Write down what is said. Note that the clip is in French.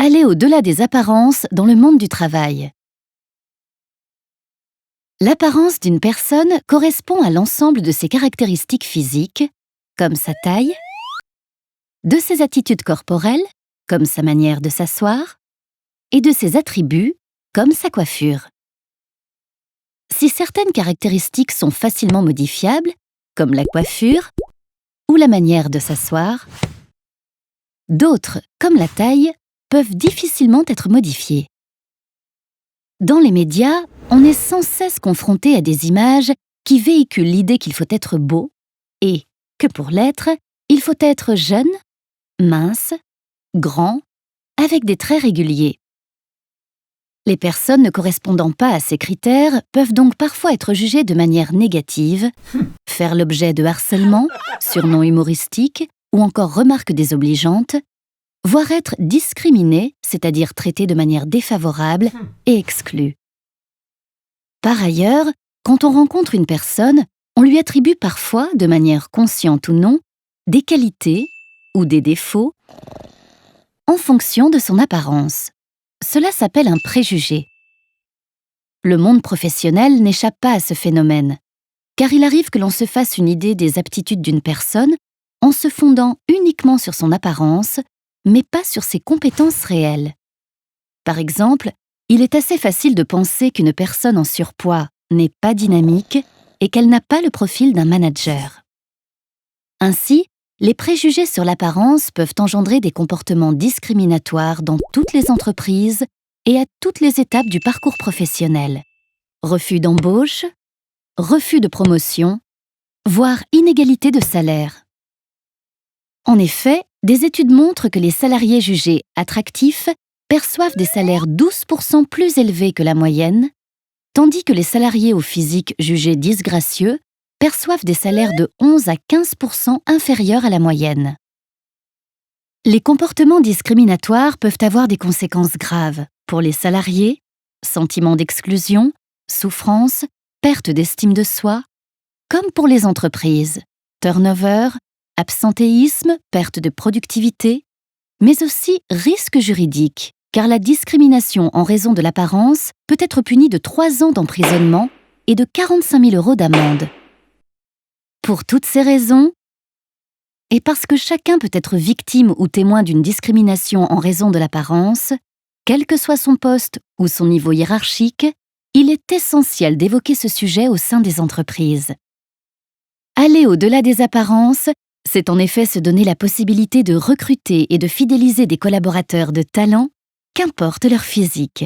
Aller au-delà des apparences dans le monde du travail. L'apparence d'une personne correspond à l'ensemble de ses caractéristiques physiques, comme sa taille, de ses attitudes corporelles, comme sa manière de s'asseoir, et de ses attributs, comme sa coiffure. Si certaines caractéristiques sont facilement modifiables, comme la coiffure ou la manière de s'asseoir, d'autres, comme la taille, peuvent difficilement être modifiées. Dans les médias, on est sans cesse confronté à des images qui véhiculent l'idée qu'il faut être beau et que pour l'être, il faut être jeune, mince, grand, avec des traits réguliers. Les personnes ne correspondant pas à ces critères peuvent donc parfois être jugées de manière négative, faire l'objet de harcèlement, surnoms humoristiques ou encore remarques désobligeantes, voire être discriminées, c'est-à-dire traitées de manière défavorable et exclues. Par ailleurs, quand on rencontre une personne, on lui attribue parfois, de manière consciente ou non, des qualités ou des défauts en fonction de son apparence. Cela s'appelle un préjugé. Le monde professionnel n'échappe pas à ce phénomène, car il arrive que l'on se fasse une idée des aptitudes d'une personne en se fondant uniquement sur son apparence, mais pas sur ses compétences réelles. Par exemple, il est assez facile de penser qu'une personne en surpoids n'est pas dynamique et qu'elle n'a pas le profil d'un manager. Ainsi, les préjugés sur l'apparence peuvent engendrer des comportements discriminatoires dans toutes les entreprises et à toutes les étapes du parcours professionnel. Refus d'embauche, refus de promotion, voire inégalité de salaire. En effet, des études montrent que les salariés jugés attractifs perçoivent des salaires 12% plus élevés que la moyenne, tandis que les salariés au physique jugés disgracieux perçoivent des salaires de 11 à 15% inférieurs à la moyenne. Les comportements discriminatoires peuvent avoir des conséquences graves pour les salariés, sentiment d'exclusion, souffrance, perte d'estime de soi, comme pour les entreprises, turnover, absentéisme, perte de productivité, mais aussi risque juridique, car la discrimination en raison de l'apparence peut être punie de 3 ans d'emprisonnement et de 45 000 € d'amende. Pour toutes ces raisons, et parce que chacun peut être victime ou témoin d'une discrimination en raison de l'apparence, quel que soit son poste ou son niveau hiérarchique, il est essentiel d'évoquer ce sujet au sein des entreprises. Aller au-delà des apparences, c'est en effet se donner la possibilité de recruter et de fidéliser des collaborateurs de talent, qu'importe leur physique.